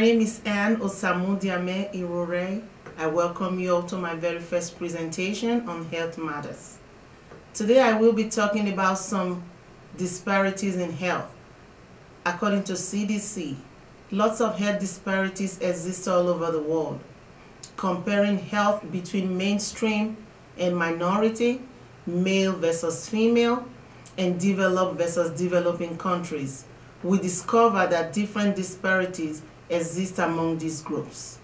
My name is Osamudiamen Irorere. I welcome you all to my very first presentation on health matters. Today I will be talking about some disparities in health. According to CDC, lots of health disparities exist all over the world. Comparing health between mainstream and minority, male versus female, and developed versus developing countries, we discover that different disparities exist among these groups.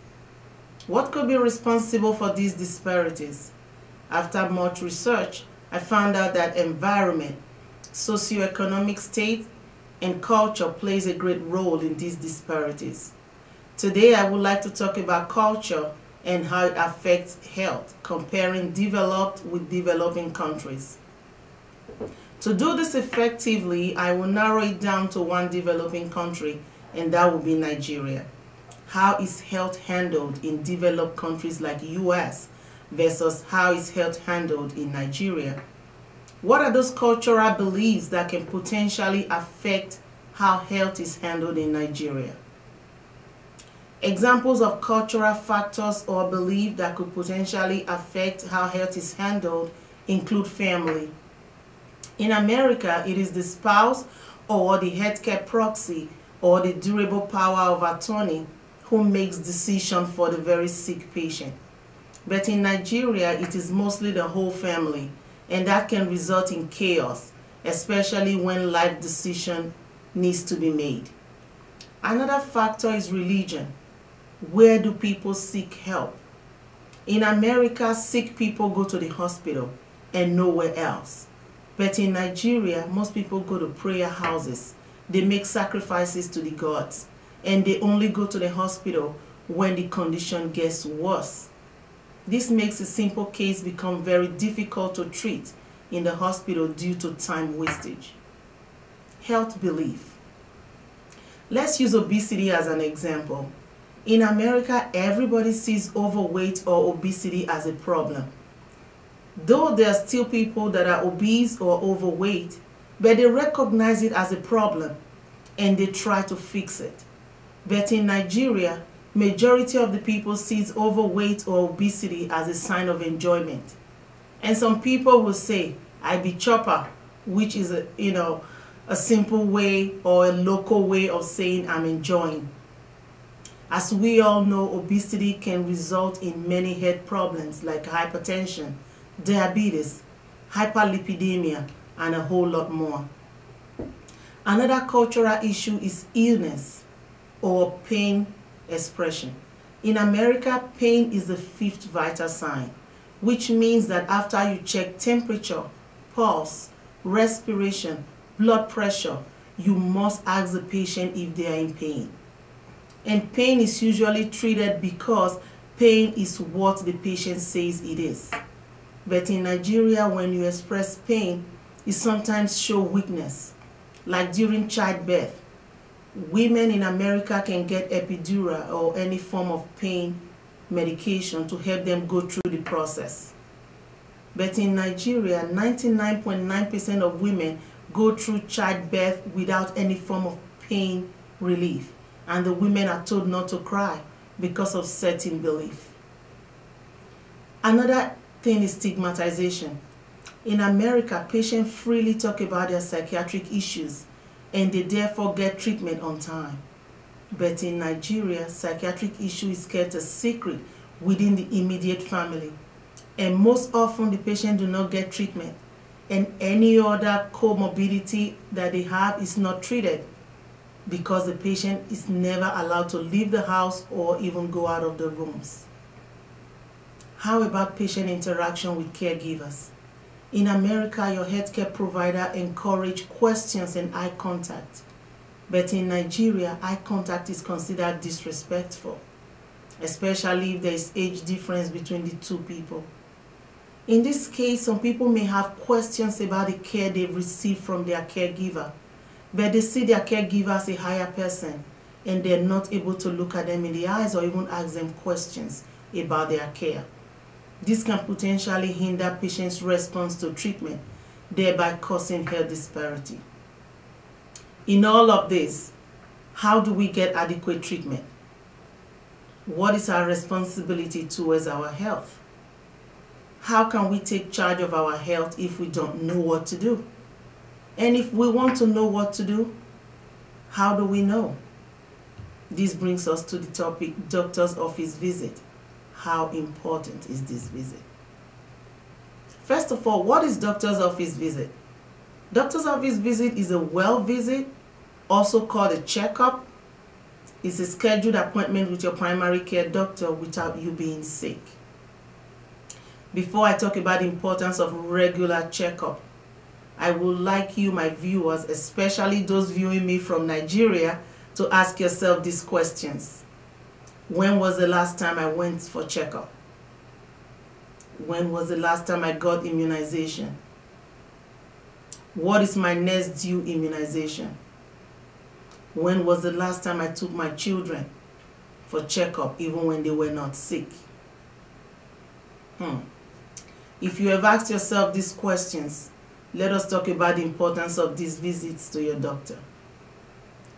What could be responsible for these disparities? After much research, I found out that environment, socioeconomic state, and culture plays a great role in these disparities. Today, I would like to talk about culture and how it affects health, comparing developed with developing countries. To do this effectively, I will narrow it down to one developing country, and that will be Nigeria. How is health handled in developed countries like US versus how is health handled in Nigeria? What are those cultural beliefs that can potentially affect how health is handled in Nigeria? Examples of cultural factors or beliefs that could potentially affect how health is handled include family. In America, it is the spouse or the healthcare proxy or the durable power of attorney who makes decisions for the very sick patient. But in Nigeria, it is mostly the whole family, and that can result in chaos, especially when life decision needs to be made. Another factor is religion. Where do people seek help? In America, sick people go to the hospital and nowhere else. But in Nigeria, most people go to prayer houses. They make sacrifices to the gods, and they only go to the hospital when the condition gets worse. This makes a simple case become very difficult to treat in the hospital due to time wastage. Health belief. Let's use obesity as an example. In America, everybody sees overweight or obesity as a problem. Though there are still people that are obese or overweight, but they recognize it as a problem and they try to fix it. But in Nigeria, majority of the people sees overweight or obesity as a sign of enjoyment. And some people will say, I be chopper, which is a simple way or a local way of saying I'm enjoying. As we all know, obesity can result in many health problems like hypertension, diabetes, hyperlipidemia, and a whole lot more. Another cultural issue is illness or pain expression. In America, pain is the fifth vital sign, which means that after you check temperature, pulse, respiration, blood pressure, you must ask the patient if they are in pain. And pain is usually treated because pain is what the patient says it is. But in Nigeria, when you express pain, it sometimes shows weakness. Like during childbirth, women in America can get epidural or any form of pain medication to help them go through the process. But in Nigeria, 99.9% of women go through childbirth without any form of pain relief. And the women are told not to cry because of certain belief. Another thing is stigmatization. In America, patients freely talk about their psychiatric issues and they therefore get treatment on time. But in Nigeria, psychiatric issue is kept a secret within the immediate family. And most often the patient do not get treatment, and any other comorbidity that they have is not treated because the patient is never allowed to leave the house or even go out of the rooms. How about patient interaction with caregivers? In America, your healthcare provider encourages questions and eye contact. But in Nigeria, eye contact is considered disrespectful, especially if there is age difference between the two people. In this case, some people may have questions about the care they've received from their caregiver, but they see their caregiver as a higher person and they're not able to look at them in the eyes or even ask them questions about their care. This can potentially hinder patients' response to treatment, thereby causing health disparity. In all of this, how do we get adequate treatment? What is our responsibility towards our health? How can we take charge of our health if we don't know what to do? And if we want to know what to do, how do we know? This brings us to the topic, doctor's office visit. How important is this visit? First of all, what is doctor's office visit? Doctor's office visit is a well visit, also called a checkup. It's a scheduled appointment with your primary care doctor without you being sick. Before I talk about the importance of regular checkup, I would like you, my viewers, especially those viewing me from Nigeria, to ask yourself these questions. When was the last time I went for checkup? When was the last time I got immunization? What is my next due immunization? When was the last time I took my children for checkup, even when they were not sick? If you have asked yourself these questions, let us talk about the importance of these visits to your doctor.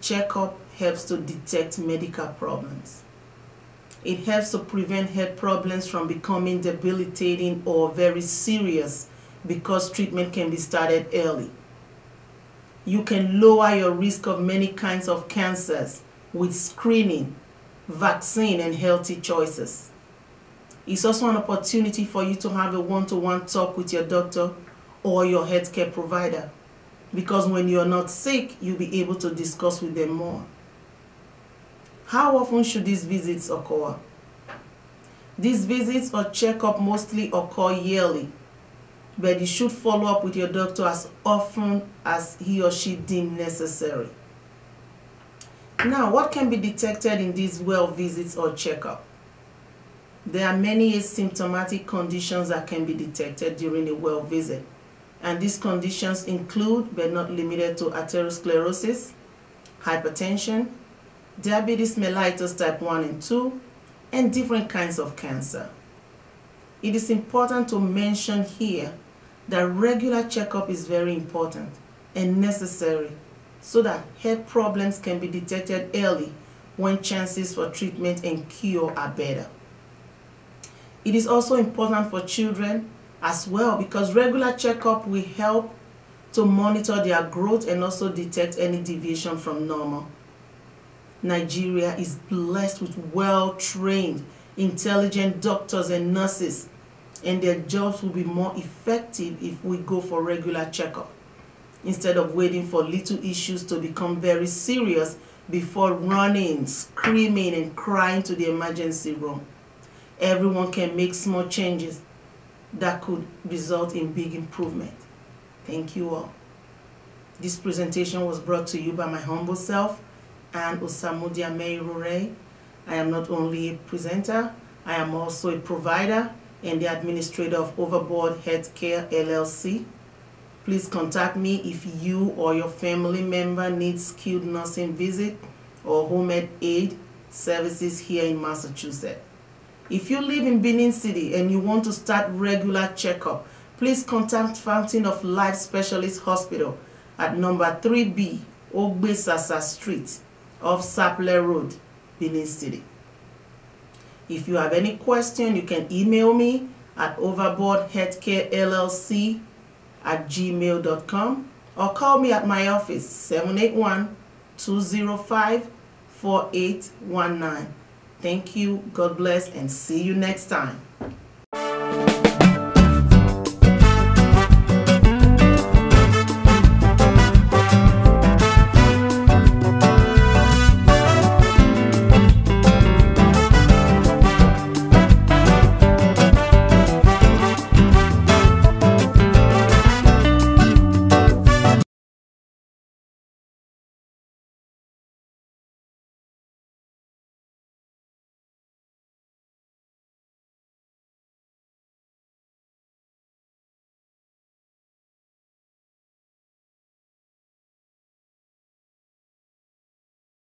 Checkup helps to detect medical problems. It helps to prevent health problems from becoming debilitating or very serious because treatment can be started early. You can lower your risk of many kinds of cancers with screening, vaccine, and healthy choices. It's also an opportunity for you to have a one-to-one talk with your doctor or your healthcare provider, because when you're not sick, you'll be able to discuss with them more. How often should these visits occur? These visits or checkup mostly occur yearly, but you should follow up with your doctor as often as he or she deems necessary. Now, what can be detected in these well visits or checkup? There are many asymptomatic conditions that can be detected during a well visit, and these conditions include, but not limited to, atherosclerosis, hypertension, diabetes mellitus type 1 and 2, and different kinds of cancer. It is important to mention here that regular checkup is very important and necessary so that health problems can be detected early when chances for treatment and cure are better. It is also important for children as well, because regular checkup will help to monitor their growth and also detect any deviation from normal. Nigeria is blessed with well-trained, intelligent doctors and nurses, and their jobs will be more effective if we go for regular checkup, instead of waiting for little issues to become very serious before running, screaming, and crying to the emergency room. Everyone can make small changes that could result in big improvement. Thank you all. This presentation was brought to you by my humble self, and Osamudiamen Irorere. I am not only a presenter, I am also a provider and the administrator of Overboard Healthcare LLC. Please contact me if you or your family member needs skilled nursing visit or home health aid services here in Massachusetts. If you live in Benin City and you want to start regular checkup, please contact Fountain of Life Specialist Hospital at number 3B, Ogbesasa Street, off Sapler Road, Benin City. If you have any question, you can email me at overboardhealthcarellc@gmail.com or call me at my office 781-205-4819. Thank you, God bless, and see you next time.